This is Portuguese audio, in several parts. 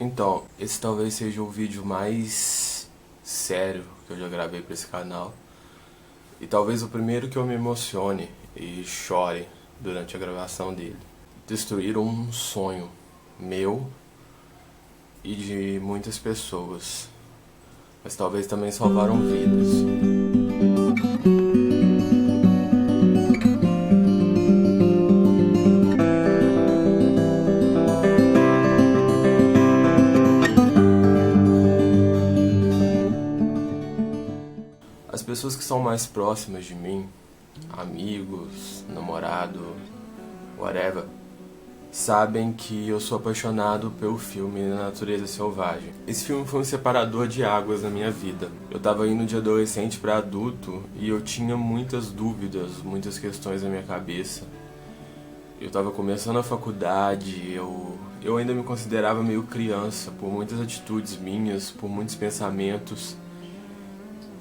Então, esse talvez seja o vídeo mais sério que eu já gravei para esse canal. E talvez o primeiro que eu me emocione e chore durante a gravação dele. Destruíram um sonho meu e de muitas pessoas. Mas talvez também salvaram vidas. As pessoas que são mais próximas de mim, amigos, namorado, whatever, sabem que eu sou apaixonado pelo filme Natureza Selvagem. Esse filme foi um separador de águas na minha vida. Eu tava indo de adolescente para adulto e eu tinha muitas dúvidas, muitas questões na minha cabeça. Eu tava começando a faculdade, eu ainda me considerava meio criança por muitas atitudes minhas, por muitos pensamentos.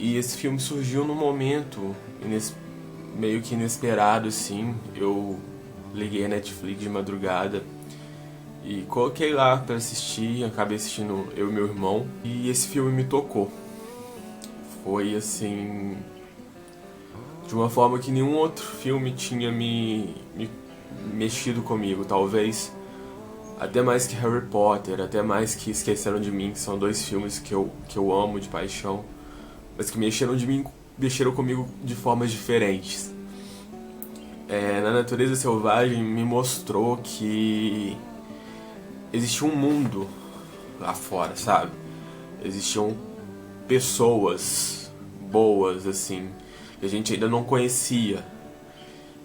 E esse filme surgiu num momento meio que inesperado, assim. Eu liguei a Netflix de madrugada e coloquei lá pra assistir, acabei assistindo eu e meu irmão. E esse filme me tocou. Foi assim, de uma forma que nenhum outro filme tinha me mexido comigo, talvez. Até mais que Harry Potter, até mais que Esqueceram de Mim, que são dois filmes que eu amo de paixão, mas que mexeram comigo de formas diferentes. Na Natureza Selvagem me mostrou que existia um mundo lá fora, sabe? Existiam pessoas boas, assim, que a gente ainda não conhecia.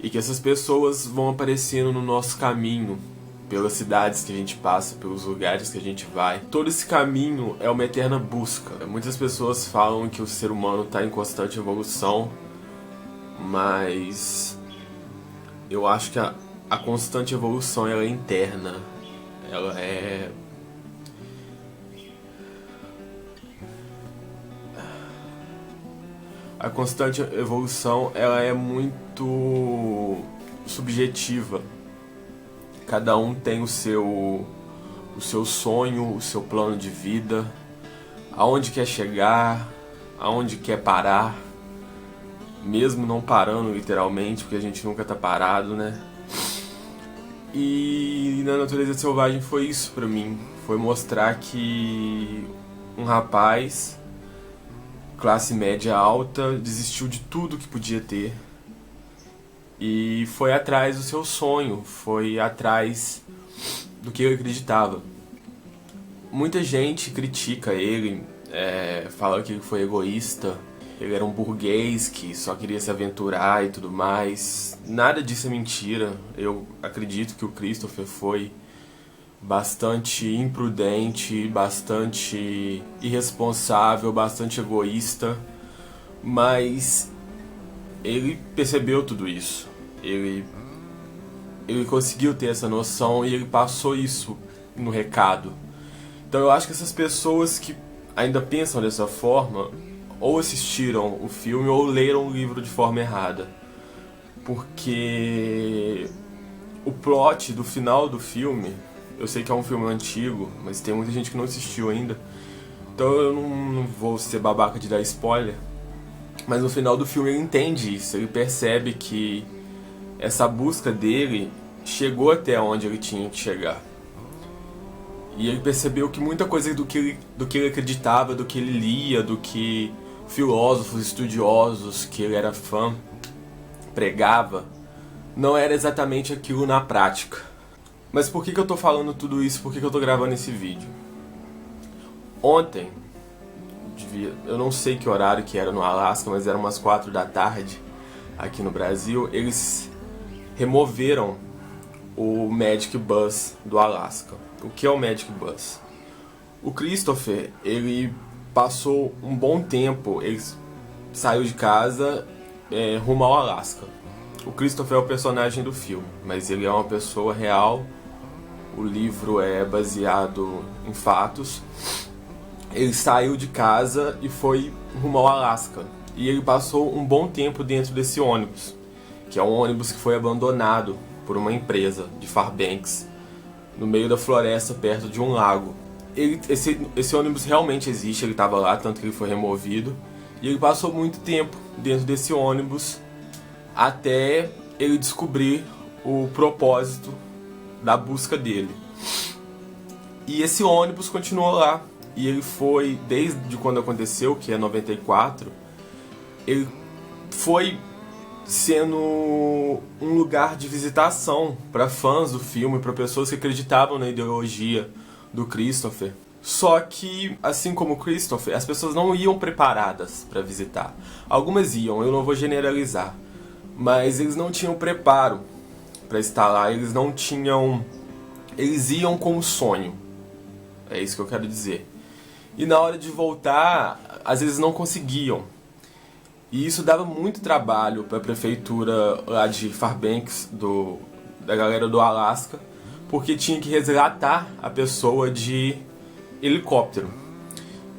E que essas pessoas vão aparecendo no nosso caminho, pelas cidades que a gente passa, pelos lugares que a gente vai. Todo esse caminho é uma eterna busca. Muitas pessoas falam que o ser humano está em constante evolução, mas eu acho que a constante evolução ela é interna. Ela é... A constante evolução ela é muito subjetiva. Cada um tem o seu sonho, o seu plano de vida, aonde quer chegar, aonde quer parar, mesmo não parando literalmente, porque a gente nunca tá parado, né? E na Natureza Selvagem foi isso pra mim, foi mostrar que um rapaz, classe média alta, desistiu de tudo que podia ter e foi atrás do seu sonho, foi atrás do que ele acreditava. Muita gente critica ele, fala que ele foi egoísta, ele era um burguês que só queria se aventurar e tudo mais. Nada disso é mentira. Eu acredito que o Christopher foi bastante imprudente, bastante irresponsável, bastante egoísta, mas ele percebeu tudo isso. Ele conseguiu ter essa noção e ele passou isso no recado. Então eu acho que essas pessoas que ainda pensam dessa forma ou assistiram o filme ou leram o livro de forma errada. Porque o plot do final do filme, eu sei que é um filme antigo, mas tem muita gente que não assistiu ainda, então eu não vou ser babaca de dar spoiler, mas no final do filme ele entende isso, ele percebe que essa busca dele chegou até onde ele tinha que chegar. E ele percebeu que muita coisa do que ele acreditava, do que ele lia, do que filósofos, estudiosos que ele era fã pregava, não era exatamente aquilo na prática. Mas por que eu tô falando tudo isso? Por que eu tô gravando esse vídeo? Ontem, eu não sei que horário que era no Alasca, mas eram umas 4 da tarde aqui no Brasil, eles removeram o Magic Bus do Alasca. O que é o Magic Bus? O Christopher, ele passou um bom tempo, ele saiu de casa rumo ao Alasca. O Christopher é o personagem do filme, mas ele é uma pessoa real. O livro é baseado em fatos. Ele saiu de casa e foi rumo ao Alasca. E ele passou um bom tempo dentro desse ônibus, que é um ônibus que foi abandonado por uma empresa de Fairbanks, no meio da floresta, perto de um lago. Esse ônibus realmente existe, ele estava lá, tanto que ele foi removido. E ele passou muito tempo dentro desse ônibus até ele descobrir o propósito da busca dele. E esse ônibus continuou lá. E ele foi, desde quando aconteceu, que é 94, ele foi sendo um lugar de visitação para fãs do filme, para pessoas que acreditavam na ideologia do Christopher. Só que, assim como o Christopher, as pessoas não iam preparadas para visitar. Algumas iam, eu não vou generalizar, mas eles não tinham preparo para estar lá, eles iam com um sonho. É isso que eu quero dizer. E na hora de voltar, às vezes não conseguiam. E isso dava muito trabalho para a prefeitura lá de Fairbanks, da galera do Alasca, porque tinha que resgatar a pessoa de helicóptero.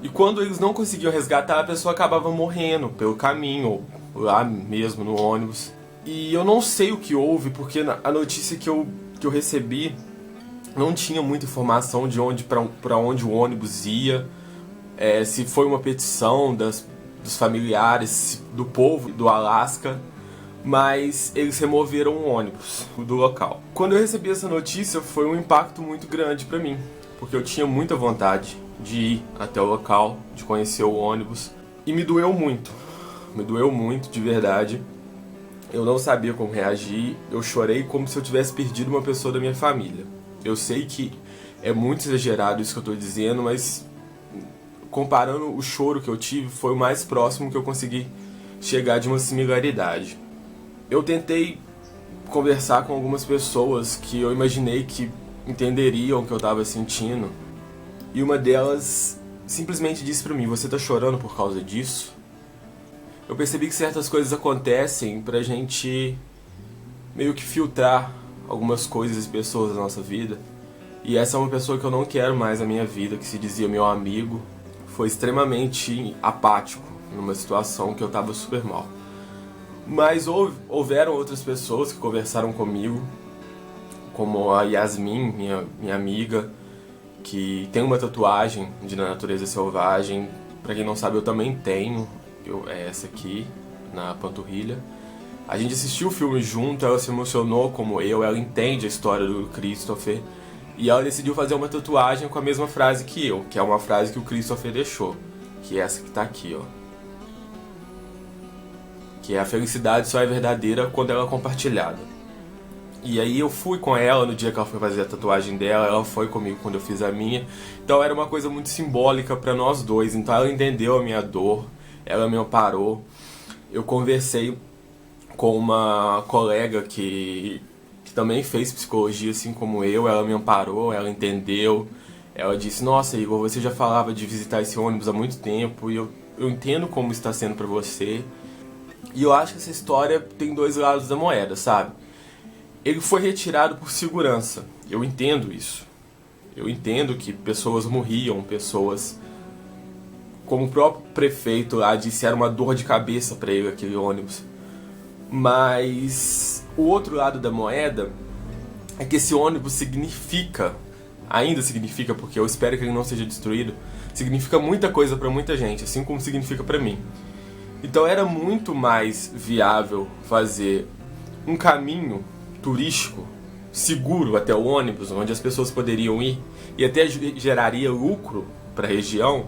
E quando eles não conseguiam resgatar, a pessoa acabava morrendo pelo caminho, ou lá mesmo no ônibus. E eu não sei o que houve, porque a notícia que eu recebi não tinha muita informação de para onde o ônibus ia, se foi uma petição dos familiares, do povo do Alasca, mas eles removeram o ônibus do local. Quando eu recebi essa notícia, foi um impacto muito grande para mim, porque eu tinha muita vontade de ir até o local, de conhecer o ônibus, e me doeu muito de verdade. Eu não sabia como reagir, eu chorei como se eu tivesse perdido uma pessoa da minha família. Eu sei que é muito exagerado isso que eu estou dizendo, mas comparando o choro que eu tive, foi o mais próximo que eu consegui chegar de uma similaridade. Eu tentei conversar com algumas pessoas que eu imaginei que entenderiam o que eu estava sentindo, e uma delas simplesmente disse pra mim: "Você tá chorando por causa disso?" Eu percebi que certas coisas acontecem pra gente meio que filtrar algumas coisas e pessoas da nossa vida. E essa é uma pessoa que eu não quero mais na minha vida, que se dizia meu amigo, foi extremamente apático numa situação que eu tava super mal. Mas houveram outras pessoas que conversaram comigo, como a Yasmin, minha amiga, que tem uma tatuagem de Na Natureza Selvagem. Pra quem não sabe, eu também tenho. É essa aqui, na panturrilha. A gente assistiu o filme junto, ela se emocionou como eu, ela entende a história do Christopher, e ela decidiu fazer uma tatuagem com a mesma frase que eu, que é uma frase que o Christopher deixou, que é essa que tá aqui, ó. Que é: a felicidade só é verdadeira quando ela é compartilhada. E aí eu fui com ela no dia que ela foi fazer a tatuagem dela, ela foi comigo quando eu fiz a minha, então era uma coisa muito simbólica pra nós dois, então ela entendeu a minha dor, ela me amparou. Eu conversei com uma colega que também fez psicologia assim como eu, ela me amparou, ela entendeu, ela disse: "Nossa, Igor, você já falava de visitar esse ônibus há muito tempo, e eu entendo como está sendo pra você." E eu acho que essa história tem dois lados da moeda, sabe? Ele foi retirado por segurança, eu entendo isso. Eu entendo que pessoas morriam, pessoas... Como o próprio prefeito lá disse, era uma dor de cabeça pra ele aquele ônibus. Mas o outro lado da moeda é que esse ônibus significa, ainda significa, porque eu espero que ele não seja destruído, significa muita coisa pra muita gente, assim como significa pra mim. Então era muito mais viável fazer um caminho turístico seguro até o ônibus, onde as pessoas poderiam ir e até geraria lucro pra região,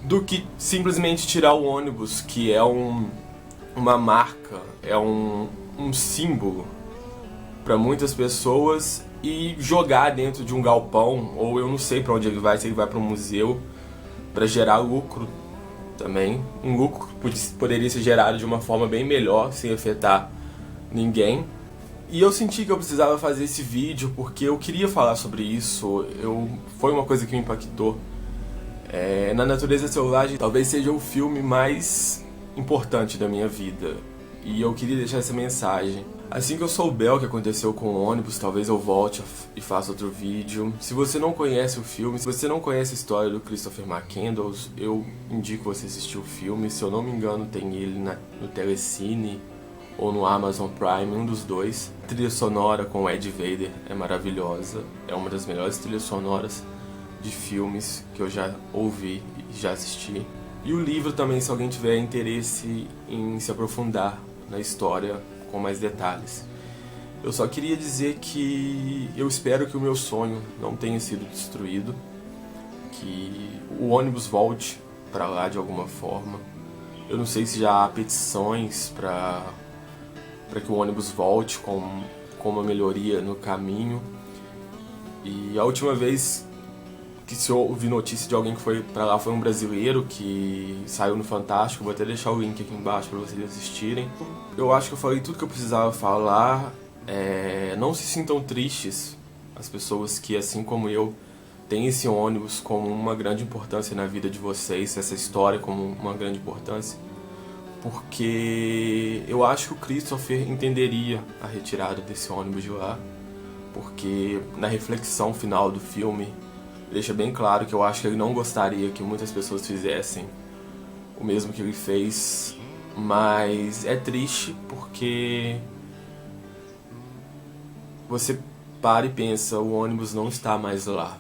do que simplesmente tirar o ônibus, que é uma marca, é um símbolo para muitas pessoas, e jogar dentro de um galpão, ou eu não sei para onde ele vai, se ele vai para um museu, para gerar lucro também. Um lucro que poderia ser gerado de uma forma bem melhor, sem afetar ninguém. E eu senti que eu precisava fazer esse vídeo porque eu queria falar sobre isso, foi uma coisa que me impactou. Na Natureza Selvagem talvez seja o filme mais importante da minha vida, e eu queria deixar essa mensagem. Assim que eu souber o que aconteceu com o ônibus, talvez eu volte e faça outro vídeo. Se você não conhece o filme, se você não conhece a história do Christopher McCandless, eu indico você assistir o filme. Se eu não me engano, tem ele no Telecine ou no Amazon Prime, um dos dois. A trilha sonora com o Ed Vedder é maravilhosa, é uma das melhores trilhas sonoras de filmes que eu já ouvi e já assisti. E o livro também, se alguém tiver interesse em se aprofundar na história com mais detalhes. Eu só queria dizer que eu espero que o meu sonho não tenha sido destruído, que o ônibus volte para lá de alguma forma. Eu não sei se já há petições para que o ônibus volte com uma melhoria no caminho. E a última vez que se eu ouvi notícia de alguém que foi para lá foi um brasileiro que saiu no Fantástico. Vou até deixar o link aqui embaixo para vocês assistirem. Eu acho que eu falei tudo que eu precisava falar. Não se sintam tristes, as pessoas que, assim como eu, têm esse ônibus como uma grande importância na vida de vocês, essa história como uma grande importância, porque eu acho que o Christopher entenderia a retirada desse ônibus de lá, porque na reflexão final do filme deixa bem claro que eu acho que ele não gostaria que muitas pessoas fizessem o mesmo que ele fez, mas é triste porque você para e pensa, o ônibus não está mais lá.